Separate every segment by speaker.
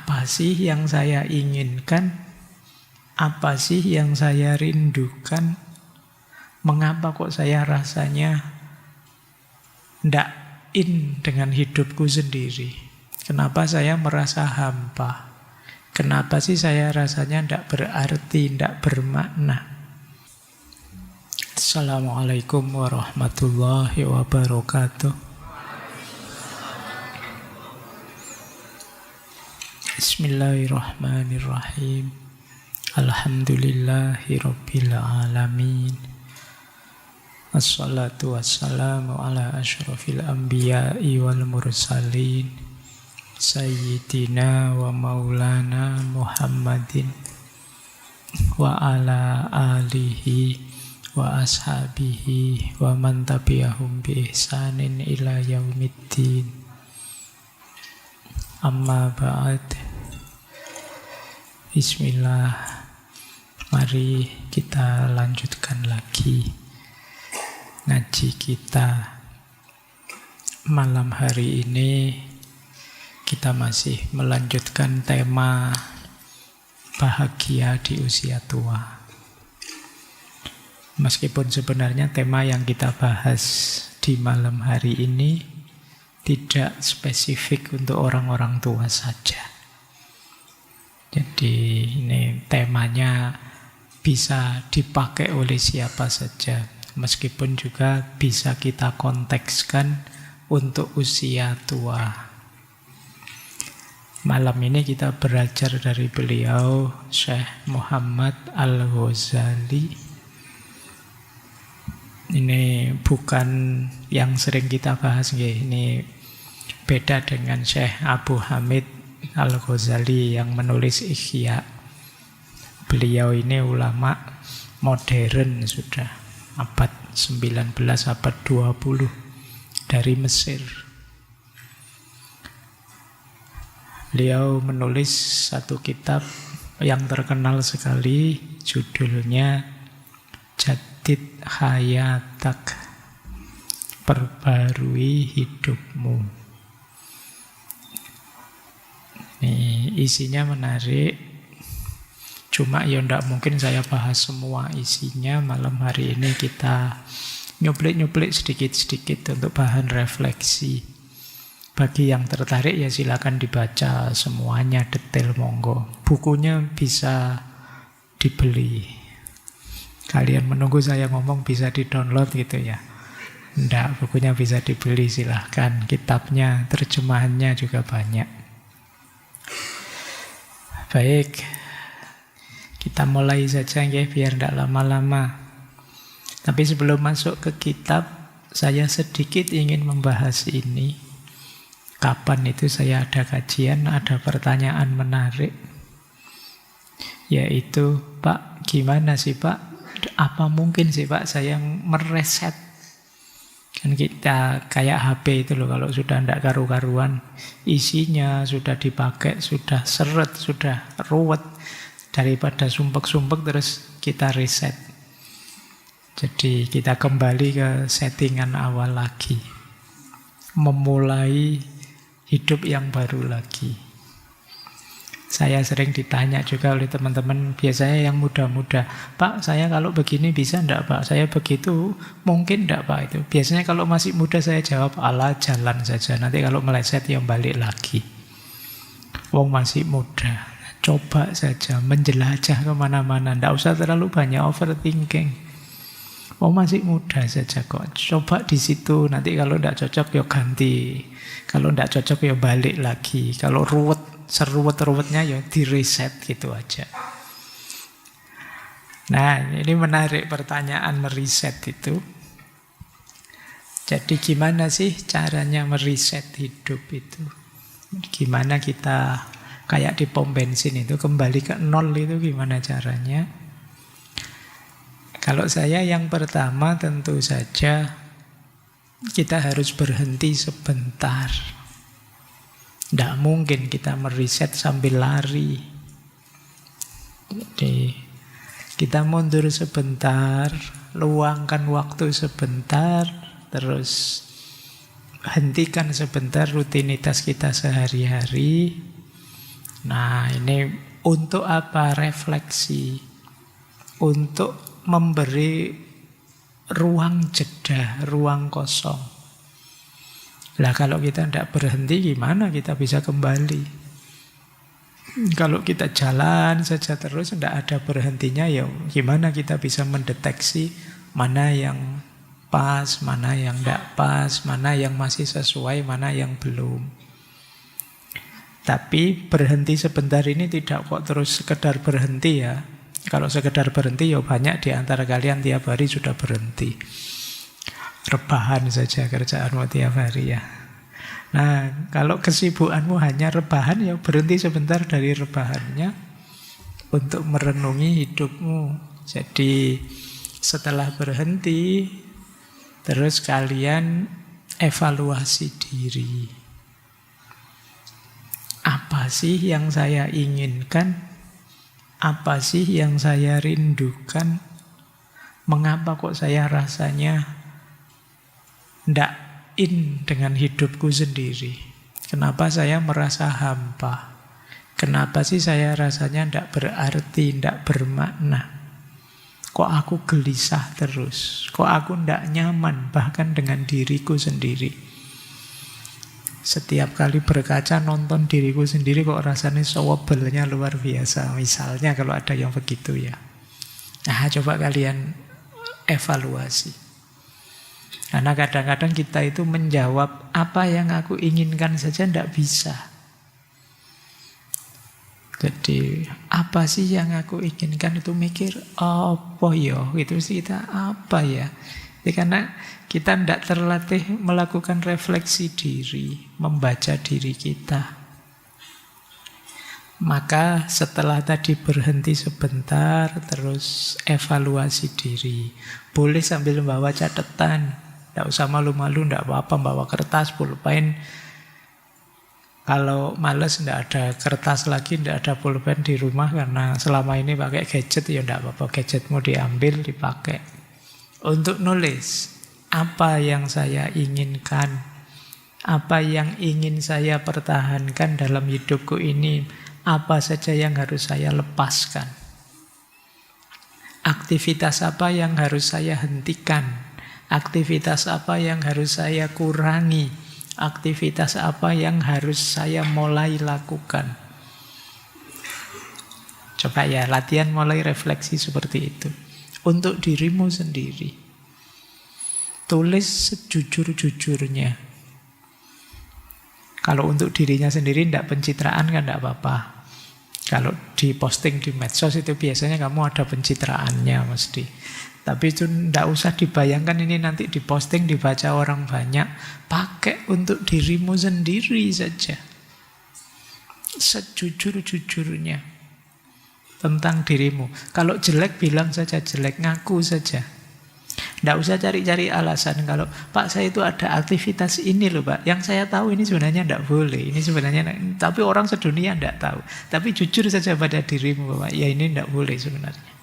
Speaker 1: Apa sih yang saya inginkan? Apa sih yang saya rindukan? Mengapa kok saya rasanya ndak in dengan hidupku sendiri? Kenapa saya merasa hampa? Kenapa sih saya rasanya ndak berarti, ndak bermakna? Assalamualaikum warahmatullahi wabarakatuh. Bismillahirrahmanirrahim. Alhamdulillahi rabbil alamin. Assalatu wassalamu ala asyrafil anbiya'i wal mursalin Sayyidina wa maulana Muhammadin wa ala alihi wa ashabihi wa man tabi'ahum bi ihsanin ila yaumiddin. Amma ba'd. Bismillah. Mari kita lanjutkan lagi ngaji kita. Malam hari ini kita masih melanjutkan tema bahagia di usia tua. Meskipun sebenarnya tema yang kita bahas di malam hari ini tidak spesifik untuk orang-orang tua saja. Jadi ini temanya bisa dipakai oleh siapa saja, meskipun juga bisa kita kontekskan untuk usia tua. Malam ini kita belajar dari beliau, Syekh Muhammad Al-Ghazali. Ini bukan yang sering kita bahas, ini beda dengan Syekh Abu Hamid Al-Ghazali yang menulis Ihya. Beliau ini ulama modern sudah, abad 19, abad 20 dari Mesir. Beliau menulis satu kitab yang terkenal sekali, judulnya Jadid Hayatak, Perbarui Hidupmu. Ini isinya menarik, cuma ya ndak mungkin saya bahas semua isinya. Malam hari ini kita nyuplik-nyuplik sedikit-sedikit untuk bahan refleksi. Bagi yang tertarik ya silakan dibaca semuanya detail, monggo. Bukunya bisa dibeli. Kalian menunggu saya ngomong bisa di-download gitu ya? Ndak, bukunya bisa dibeli, silahkan. Kitabnya, terjemahannya juga banyak. Baik, kita mulai saja ya, biar tidak lama-lama. Tapi sebelum masuk ke kitab, saya sedikit ingin membahas ini. Kapan itu saya ada kajian, ada pertanyaan menarik. Yaitu, Pak, gimana sih Pak? Apa mungkin sih Pak saya mereset? Kan kita kayak HP itu loh, kalau sudah tidak karu-karuan, isinya sudah dipakai, sudah seret, sudah ruwet, daripada sumpek-sumpek terus kita reset. Jadi kita kembali ke settingan awal lagi, memulai hidup yang baru lagi. Saya sering ditanya juga oleh teman-teman, biasanya yang muda-muda, Pak, saya kalau begini bisa enggak Pak? Saya begitu, mungkin enggak Pak? Itu biasanya kalau masih muda saya jawab, ala jalan saja. Nanti kalau meleset ya balik lagi. Wong masih muda, coba saja menjelajah kemana-mana. Enggak usah terlalu banyak overthinking. Wong masih muda saja kok. Coba di situ, nanti kalau enggak cocok ya ganti. Kalau enggak cocok ya balik lagi. Kalau ruwet, seruwet-ruwetnya ya di reset gitu aja. Nah, ini menarik pertanyaan mereset itu. Jadi gimana sih caranya mereset hidup itu? Gimana kita kayak di pom bensin itu kembali ke nol itu gimana caranya? Kalau saya yang pertama tentu saja kita harus berhenti sebentar. Tidak mungkin kita mereset sambil lari. Jadi kita mundur sebentar, luangkan waktu sebentar, terus hentikan sebentar rutinitas kita sehari-hari. Nah, ini untuk apa? Refleksi. Untuk memberi ruang jeda, ruang kosong. Lah kalau kita tidak berhenti, gimana kita bisa kembali? Kalau kita jalan saja terus, tidak ada berhentinya, ya gimana kita bisa mendeteksi mana yang pas, mana yang tidak pas, mana yang masih sesuai, mana yang belum. Tapi berhenti sebentar ini tidak kok terus sekedar berhenti ya. Kalau sekedar berhenti ya banyak di antara kalian tiap hari sudah berhenti. Rebahan saja kerjaanmu tiap hari ya. Nah, kalau kesibukanmu hanya rebahan, ya berhenti sebentar dari rebahannya untuk merenungi hidupmu. Jadi setelah berhenti, terus kalian evaluasi diri. Apa sih yang saya inginkan? Apa sih yang saya rindukan? Mengapa kok saya rasanya tidak in dengan hidupku sendiri? Kenapa saya merasa hampa? Kenapa sih saya rasanya tidak berarti, tidak bermakna? Kok aku gelisah terus? Kok aku tidak nyaman bahkan dengan diriku sendiri? Setiap kali berkaca nonton diriku sendiri kok rasanya sewebelnya luar biasa. Misalnya kalau ada yang begitu ya. Nah, coba kalian evaluasi. Karena kadang-kadang kita itu menjawab apa yang aku inginkan saja tidak bisa. Jadi apa sih yang aku inginkan itu mikir apa ya, itu sih kita apa ya. Jadi karena kita tidak terlatih melakukan refleksi diri, membaca diri kita. Maka setelah tadi berhenti sebentar, terus evaluasi diri. Boleh sambil membawa catatan. Tidak usah malu-malu, tidak apa-apa bawa kertas, pulpen. Kalau males tidak ada kertas lagi, tidak ada pulpen di rumah karena selama ini pakai gadget, ya tidak apa-apa, gadgetmu diambil, dipakai. Untuk nulis, apa yang saya inginkan, apa yang ingin saya pertahankan dalam hidupku ini, apa saja yang harus saya lepaskan. Aktivitas apa yang harus saya hentikan. Aktivitas apa yang harus saya kurangi? Aktivitas apa yang harus saya mulai lakukan? Coba ya, latihan mulai refleksi seperti itu. Untuk dirimu sendiri. Tulis sejujur-jujurnya. Kalau untuk dirinya sendiri tidak pencitraan kan tidak apa-apa. Kalau diposting di medsos itu biasanya kamu ada pencitraannya mesti. Tapi itu tidak usah dibayangkan ini nanti diposting, dibaca orang banyak. Pakai untuk dirimu sendiri saja. Sejujur-jujurnya tentang dirimu. Kalau jelek bilang saja jelek, ngaku saja. Tidak usah cari-cari alasan. Kalau Pak saya itu ada aktivitas ini loh Pak, yang saya tahu ini sebenarnya tidak boleh. Ini sebenarnya, tapi orang sedunia tidak tahu. Tapi jujur saja pada dirimu Pak, ya ini tidak boleh sebenarnya.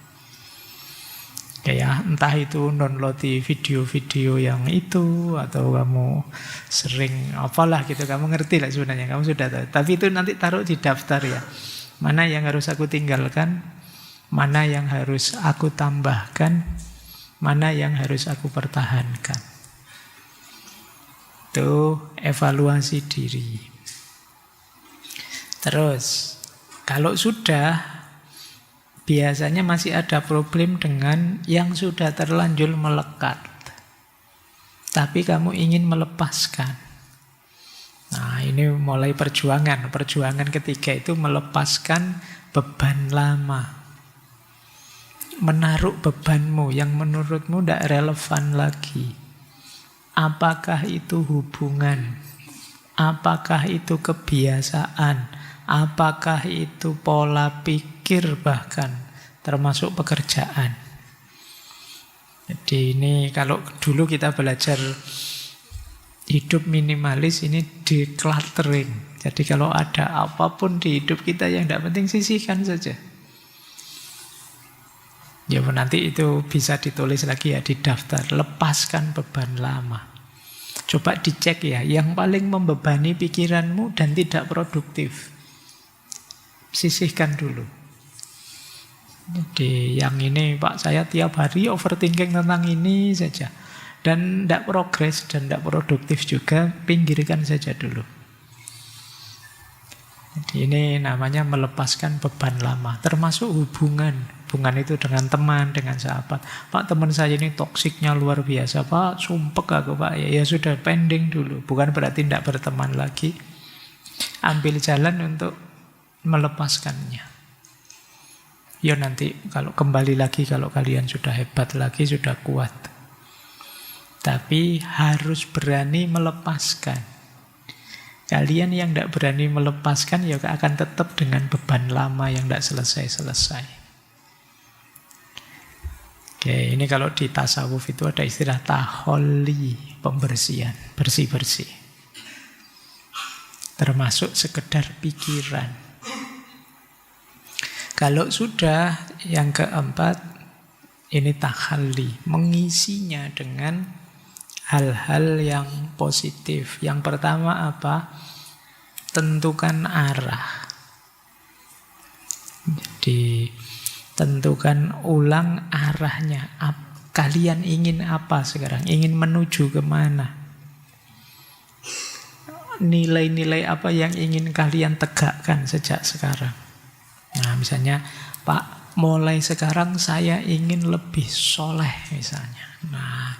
Speaker 1: Ya, entah itu download video-video yang itu, atau kamu sering apalah gitu, kamu ngerti lah sebenarnya, kamu sudah tahu. Tapi itu nanti taruh di daftar ya. Mana yang harus aku tinggalkan, mana yang harus aku tambahkan, mana yang harus aku pertahankan. Itu evaluasi diri. Terus, kalau sudah, biasanya masih ada problem dengan yang sudah terlanjur melekat. Tapi kamu ingin melepaskan. Nah, ini mulai perjuangan. Perjuangan ketiga itu melepaskan beban lama. Menaruh bebanmu yang menurutmu tidak relevan lagi. Apakah itu hubungan? Apakah itu kebiasaan? Apakah itu pola pikir bahkan? Termasuk pekerjaan. Jadi ini kalau dulu kita belajar hidup minimalis, ini decluttering. Jadi kalau ada apapun di hidup kita yang tidak penting, sisihkan saja. Ya nanti itu bisa ditulis lagi ya di daftar. Lepaskan beban lama. Coba dicek ya, yang paling membebani pikiranmu dan tidak produktif. sisihkan dulu. Jadi yang ini Pak, saya tiap hari overthinking tentang ini saja. Dan tidak progres dan tidak produktif juga, pinggirkan saja dulu. Jadi ini namanya melepaskan beban lama. Termasuk hubungan. Hubungan itu dengan teman, dengan sahabat. Pak, teman saya ini toksiknya luar biasa. Pak, sumpek aku Pak. Ya sudah, pending dulu. Bukan berarti tidak berteman lagi. Ambil jalan untuk melepaskannya. Ya nanti kalau kembali lagi, kalau kalian sudah hebat lagi, sudah kuat. Tapi harus berani melepaskan. Kalian yang tidak berani melepaskan ya akan tetap dengan beban lama yang tidak selesai-selesai. Oke, ini kalau di tasawuf itu ada istilah taholi, pembersihan, bersih-bersih. Termasuk sekedar pikiran. Kalau sudah yang keempat, ini tahalli, mengisinya dengan hal-hal yang positif. Yang pertama apa? Tentukan arah. Jadi tentukan ulang arahnya. Kalian ingin apa sekarang? Ingin menuju kemana? Nilai-nilai apa yang ingin kalian tegakkan sejak sekarang? Nah misalnya, Pak, mulai sekarang saya ingin lebih soleh misalnya. Nah,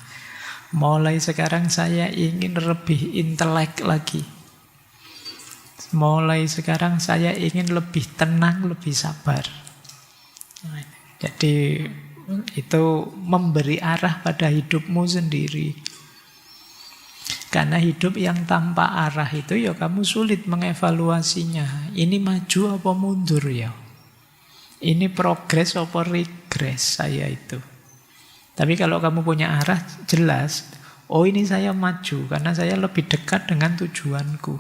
Speaker 1: mulai sekarang saya ingin lebih intelek lagi. Mulai sekarang saya ingin lebih tenang, lebih sabar. Jadi itu memberi arah pada hidupmu sendiri. Karena hidup yang tanpa arah itu ya kamu sulit mengevaluasinya. Ini maju apa mundur ya? Ini progres apa regres saya itu? Tapi kalau kamu punya arah jelas, oh ini saya maju karena saya lebih dekat dengan tujuanku.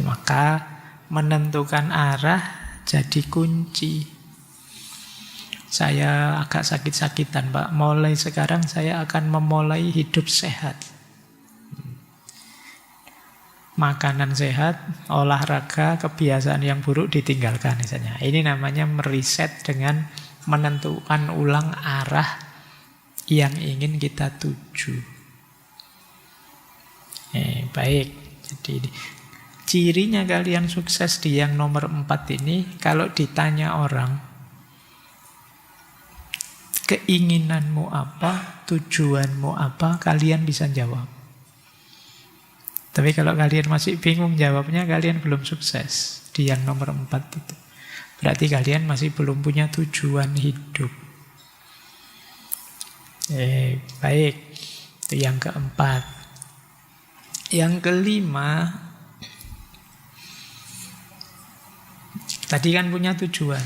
Speaker 1: Maka menentukan arah jadi kunci. Saya agak sakit-sakitan Pak, mulai sekarang saya akan memulai hidup sehat. Makanan sehat, olahraga, kebiasaan yang buruk ditinggalkan misalnya. Ini namanya meriset dengan menentukan ulang arah yang ingin kita tuju. Baik, jadi cirinya kalian sukses di yang nomor 4 ini, kalau ditanya orang, keinginanmu apa, tujuanmu apa, kalian bisa jawab. Tapi kalau kalian masih bingung jawabnya, kalian belum sukses di yang nomor 4 itu. Berarti kalian masih belum punya tujuan hidup. Baik, itu yang keempat. Yang kelima, tadi kan punya tujuan.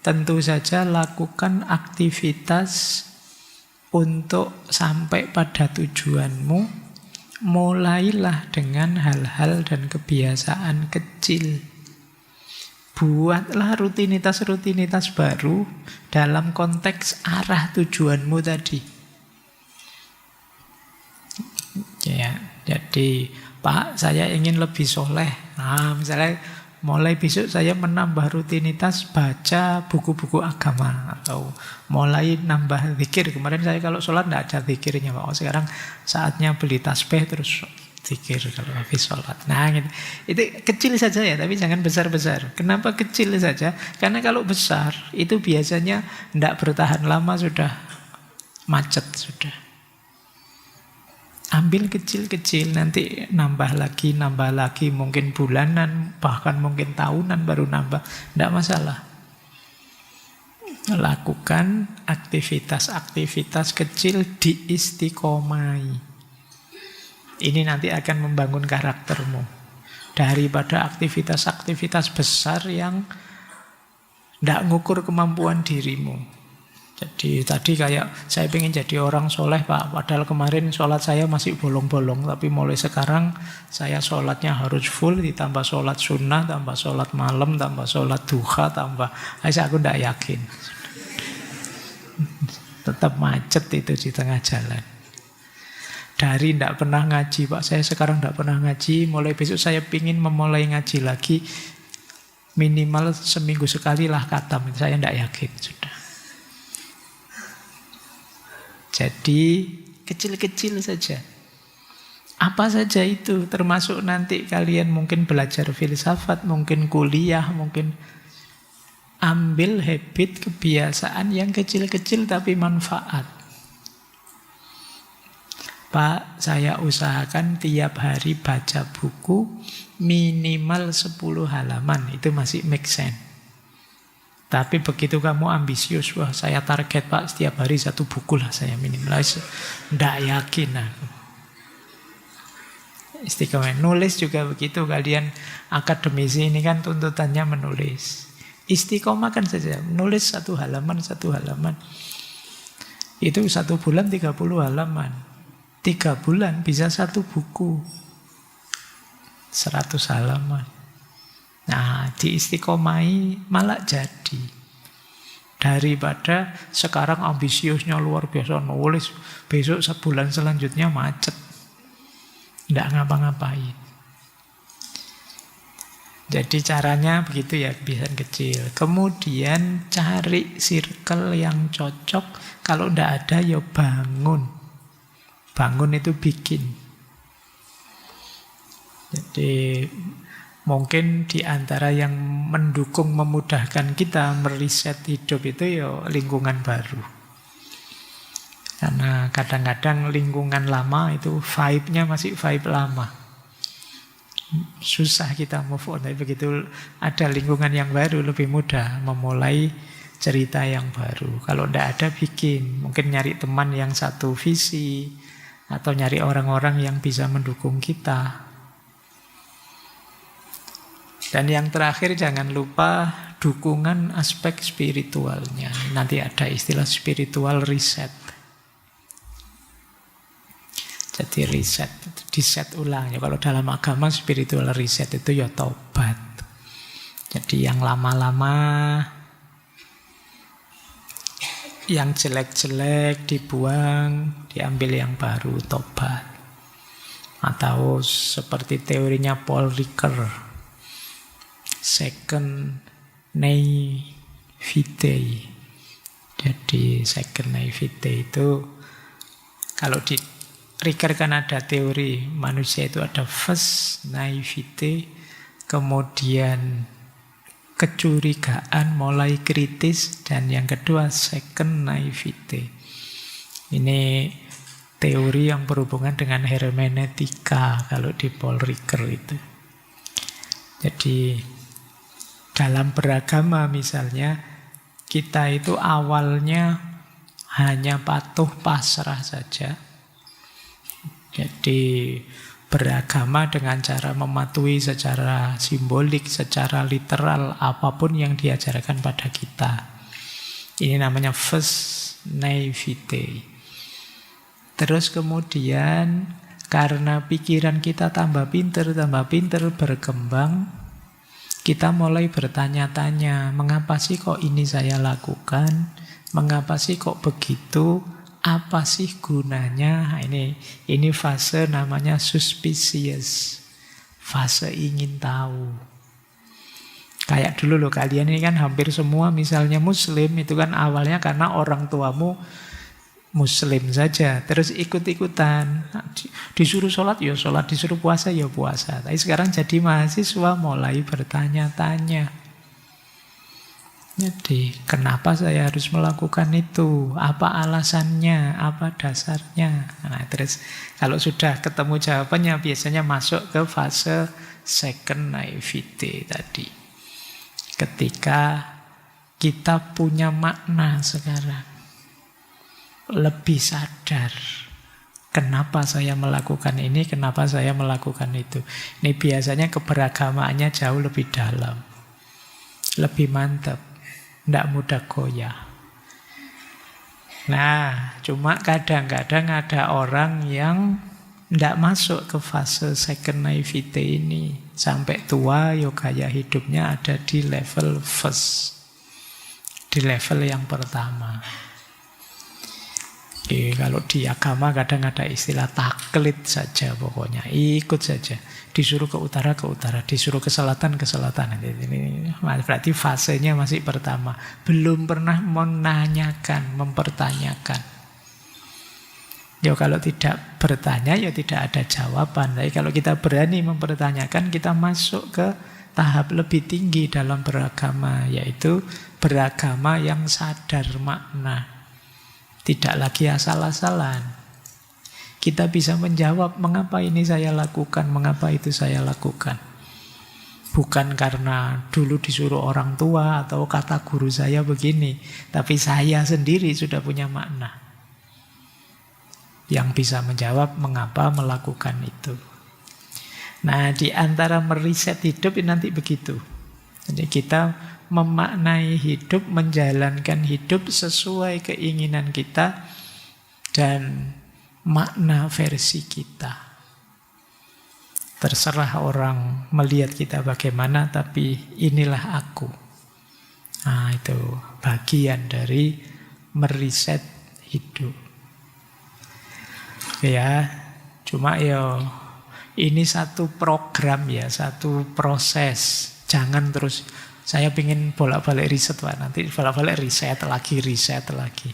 Speaker 1: Tentu saja lakukan aktivitas untuk sampai pada tujuanmu. Mulailah dengan hal-hal dan kebiasaan kecil. Buatlah rutinitas-rutinitas baru dalam konteks arah tujuanmu tadi. Ya, jadi Pak, saya ingin lebih soleh. Nah, misalnya mulai besok saya menambah rutinitas baca buku-buku agama. Atau mulai nambah zikir. Kemarin saya kalau sholat tidak ada zikirnya Pak. Oh, sekarang saatnya beli tasbih terus zikir kalau habis sholat. Nah gitu. Itu kecil saja ya, tapi jangan besar-besar. Kenapa kecil saja? Karena kalau besar itu biasanya tidak bertahan lama, sudah macet sudah. Ambil kecil-kecil, nanti nambah lagi, mungkin bulanan, bahkan mungkin tahunan baru nambah. Tidak masalah. Lakukan aktivitas-aktivitas kecil diistiqomai. Ini nanti akan membangun karaktermu. Daripada aktivitas-aktivitas besar yang tidak ngukur kemampuan dirimu. Jadi tadi kayak saya pengen jadi orang soleh Pak, padahal kemarin sholat saya masih bolong-bolong, tapi mulai sekarang saya sholatnya harus full, ditambah sholat sunnah, tambah sholat malam, tambah sholat duha, tambah, aku tidak yakin. Tetap macet itu di tengah jalan. Dari tidak pernah ngaji Pak, saya sekarang tidak pernah ngaji, mulai besok saya ingin memulai ngaji lagi. Minimal seminggu sekali lah khatam. Saya tidak yakin sudah. Jadi kecil-kecil saja. Apa saja itu, termasuk nanti kalian mungkin belajar filsafat, mungkin kuliah, mungkin ambil habit, kebiasaan yang kecil-kecil tapi manfaat. Pak, saya usahakan tiap hari baca buku minimal 10 halaman. Itu masih make sense. Tapi begitu kamu ambisius, wah saya target Pak setiap hari 1 buku lah saya minimal. Tidak yakin aku. Istiqomah. Nulis juga begitu. Kalian akademisi ini kan tuntutannya menulis. Istiqomah kan saja. Nulis 1 halaman, 1 halaman. Itu 1 bulan 30 halaman. 3 bulan bisa 1 buku 100 halaman. Nah, diistiqomahi malah jadi. Daripada sekarang ambisiusnya luar biasa nulis, besok sebulan selanjutnya macet, tidak ngapa-ngapain. Jadi caranya begitu ya, kebiasaan kecil. Kemudian cari circle yang cocok. Kalau tidak ada ya bangun. Bangun itu bikin. Jadi mungkin di antara yang mendukung, memudahkan kita meriset hidup itu ya lingkungan baru. Karena kadang-kadang lingkungan lama itu vibe-nya masih vibe lama. Susah kita move on. Tapi begitu ada lingkungan yang baru, lebih mudah memulai cerita yang baru. Kalau tidak ada bikin. Mungkin nyari teman yang satu visi, atau nyari orang-orang yang bisa mendukung kita. Dan yang terakhir jangan lupa dukungan aspek spiritualnya. Nanti ada istilah spiritual reset. Jadi reset, diset ulang. Ya, kalau dalam agama spiritual reset itu ya taubat. Jadi yang lama-lama, yang jelek-jelek dibuang, diambil yang baru, tobat. Atau seperti teorinya Paul Ricoeur, second naivete. Jadi second naivete itu, kalau di Ricoeur kan ada teori manusia itu ada first naivete, kemudian kecurigaan, mulai kritis, dan yang kedua second naivete. Ini teori yang berhubungan dengan hermeneutika kalau di Paul Ricoeur itu. Jadi dalam beragama misalnya, kita itu awalnya hanya patuh pasrah saja. Jadi beragama dengan cara mematuhi secara simbolik, secara literal, apapun yang diajarkan pada kita. Ini namanya first naivete. Terus kemudian karena pikiran kita tambah pinter berkembang, kita mulai bertanya-tanya, mengapa sih kok ini saya lakukan? Mengapa sih kok begitu? Apa sih gunanya? Ini fase namanya suspicious. Fase ingin tahu. Kayak dulu loh, kalian ini kan hampir semua misalnya Muslim, itu kan awalnya karena orang tuamu Muslim saja, terus ikut-ikutan. Disuruh sholat ya sholat, disuruh puasa ya puasa. Tapi sekarang jadi mahasiswa mulai bertanya-tanya. Jadi, kenapa saya harus melakukan itu? Apa alasannya? Apa dasarnya? Nah, terus kalau sudah ketemu jawabannya, biasanya masuk ke fase second naivete tadi. Ketika kita punya makna sekarang, lebih sadar, kenapa saya melakukan ini, kenapa saya melakukan itu. Ini biasanya keberagamaannya jauh lebih dalam, lebih mantap. Tidak mudah goyah. Nah, cuma kadang-kadang ada orang yang tidak masuk ke fase second naivete ini. Sampai tua, ya gaya hidupnya ada di level first. Di level yang pertama. Jadi, kalau di agama kadang ada istilah taklid saja pokoknya. Ikut saja. disuruh ke utara, disuruh ke selatan, ke selatan. Ini berarti fasenya masih pertama. Belum pernah menanyakan, mempertanyakan. Ya kalau tidak bertanya, ya tidak ada jawaban. Tapi kalau kita berani mempertanyakan, kita masuk ke tahap lebih tinggi dalam beragama, yaitu beragama yang sadar makna. Tidak lagi asal-asalan. Kita bisa menjawab, mengapa ini saya lakukan, mengapa itu saya lakukan. Bukan karena dulu disuruh orang tua atau kata guru saya begini, tapi saya sendiri sudah punya makna yang bisa menjawab mengapa melakukan itu. Nah, di antara meriset hidup ini nanti begitu. Jadi kita memaknai hidup, menjalankan hidup sesuai keinginan kita dan makna versi kita. Terserah orang melihat kita bagaimana, tapi inilah aku. Nah, itu bagian dari meriset hidup. Ya, cuma ya ini satu program ya, satu proses. Jangan terus saya ingin bolak-balik riset, Pak. Nanti bolak-balik riset lagi.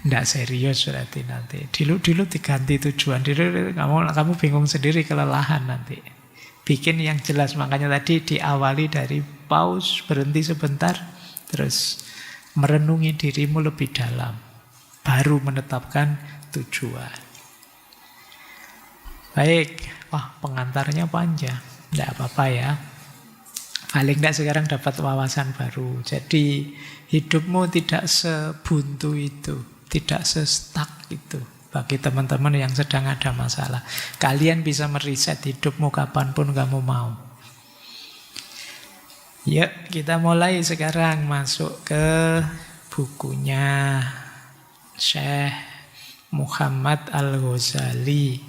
Speaker 1: Nggak serius berarti nanti. Dulu diganti tujuan. Dulu kamu bingung sendiri, kelelahan nanti. Bikin yang jelas. Makanya tadi diawali dari pause, berhenti sebentar, terus merenungi dirimu lebih dalam. Baru menetapkan tujuan. Baik. Wah, pengantarnya panjang. Nggak apa-apa ya. Paling tidak sekarang dapat wawasan baru. Jadi hidupmu tidak sebuntu itu, tidak se-stuck itu. Bagi teman-teman yang sedang ada masalah, kalian bisa meriset hidupmu kapanpun kamu mau. Yuk, kita mulai sekarang masuk ke bukunya Syekh Muhammad Al-Ghazali.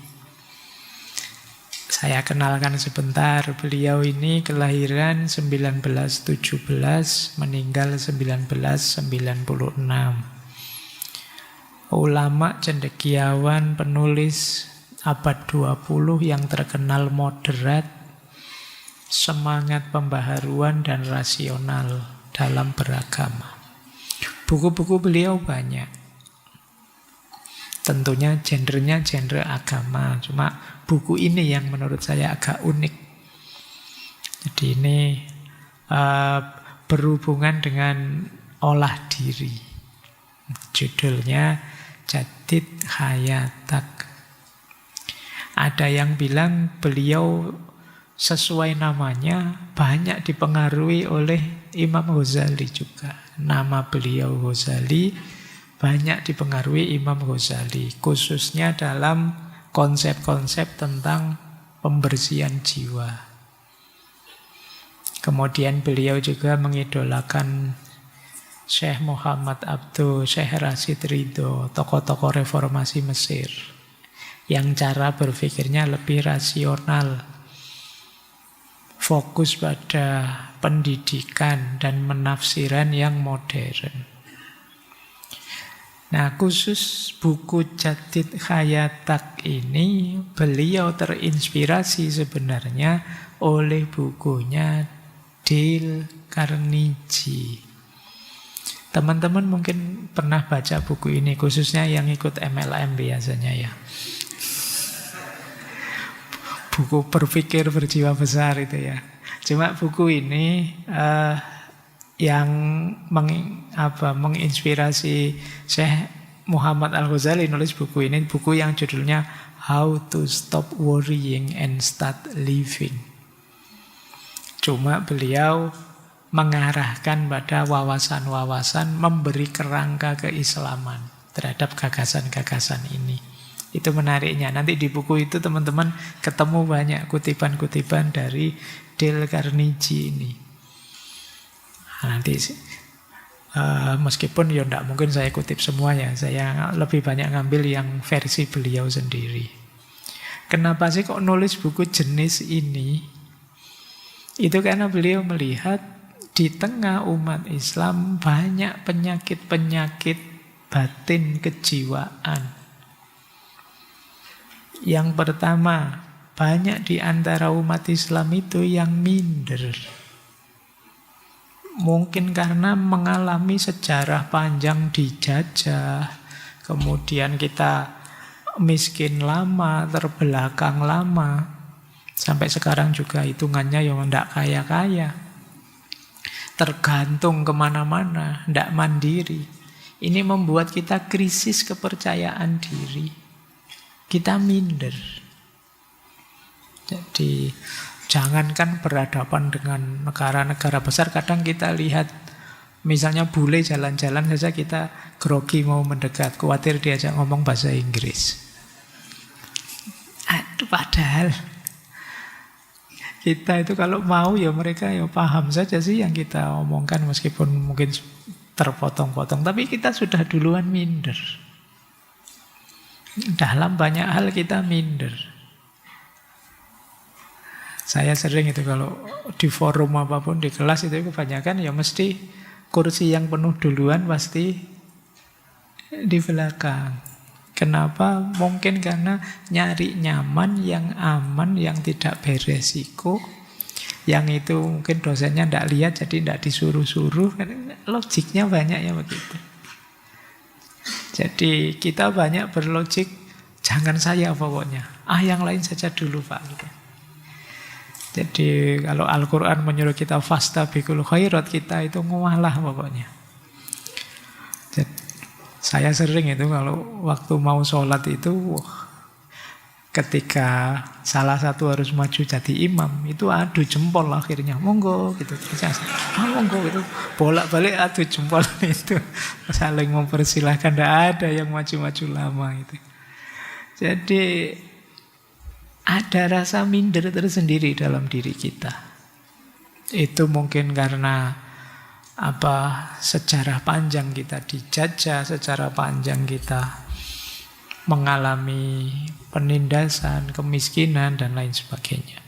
Speaker 1: Saya kenalkan sebentar, beliau ini kelahiran 1917, meninggal 1996. Ulama, cendekiawan, penulis abad 20 yang terkenal moderat, semangat pembaharuan dan rasional dalam beragama. Buku-buku beliau banyak. Tentunya genrenya genre agama, cuma buku ini yang menurut saya agak unik. Jadi ini berhubungan dengan olah diri. Judulnya Jadid Hayatak. Ada yang bilang beliau sesuai namanya banyak dipengaruhi oleh Imam Ghazali juga. Nama beliau Ghazali banyak dipengaruhi Imam Ghazali, khususnya dalam konsep-konsep tentang pembersihan jiwa. Kemudian beliau juga mengidolakan Syekh Muhammad Abduh, Syekh Rashid Ridho, tokoh-tokoh reformasi Mesir, yang cara berpikirnya lebih rasional, fokus pada pendidikan dan penafsiran yang modern. Nah, khusus buku Jadid Hayatak ini beliau terinspirasi sebenarnya oleh bukunya Dale Carnegie. Teman-teman mungkin pernah baca buku ini, khususnya yang ikut MLM biasanya ya. Buku berpikir berjiwa besar itu ya. Cuma buku ini yang menginspirasi Syekh Muhammad Al-Ghazali nulis buku ini, buku yang judulnya How to Stop Worrying and Start Living. Cuma beliau mengarahkan pada wawasan-wawasan, memberi kerangka keislaman terhadap gagasan-gagasan ini. Itu menariknya. Nanti di buku itu teman-teman ketemu banyak kutipan-kutipan dari Dale Carnegie ini. Nanti meskipun ya tidak mungkin saya kutip semuanya, saya lebih banyak ngambil yang versi beliau sendiri. Kenapa sih kok nulis buku jenis ini? Itu karena beliau melihat di tengah umat Islam banyak penyakit-penyakit batin kejiwaan. Yang pertama, banyak di antara umat Islam itu yang minder. Mungkin karena mengalami sejarah panjang dijajah, kemudian kita miskin lama, terbelakang lama, sampai sekarang juga hitungannya ya tidak kaya-kaya, tergantung kemana-mana, tidak mandiri. Ini membuat kita krisis kepercayaan diri, kita minder. Jadi jangankan berhadapan dengan negara-negara besar, kadang kita lihat misalnya bule jalan-jalan saja kita grogi mau mendekat, khawatir diajak ngomong bahasa Inggris. Aduh, padahal kita itu kalau mau ya mereka ya paham saja sih yang kita omongkan, meskipun mungkin terpotong-potong, tapi kita sudah duluan minder. Dalam banyak hal kita minder. Saya sering itu kalau di forum apapun, di kelas itu kebanyakan ya mesti kursi yang penuh duluan pasti di belakang. Kenapa? Mungkin karena nyari nyaman, yang aman, yang tidak beresiko. Yang itu mungkin dosennya tidak lihat, jadi tidak disuruh-suruh. Logiknya banyak ya begitu. Jadi kita banyak berlogik, jangan saya pokoknya. Yang lain saja dulu Pak. Gitu. Jadi kalau Al-Quran menyuruh kita fastabiqul khairat, kita itu ngalah pokoknya. Jadi, saya sering itu kalau waktu mau sholat itu, ketika salah satu harus maju jadi imam, itu adu jempol akhirnya, monggo gitu. Monggo gitu, bolak-balik adu jempol itu, saling mempersilahkan, tidak ada yang maju-maju lama itu. Jadi ada rasa minder tersendiri dalam diri kita. Itu mungkin karena sejarah panjang kita dijajah, sejarah panjang kita mengalami penindasan, kemiskinan dan lain sebagainya.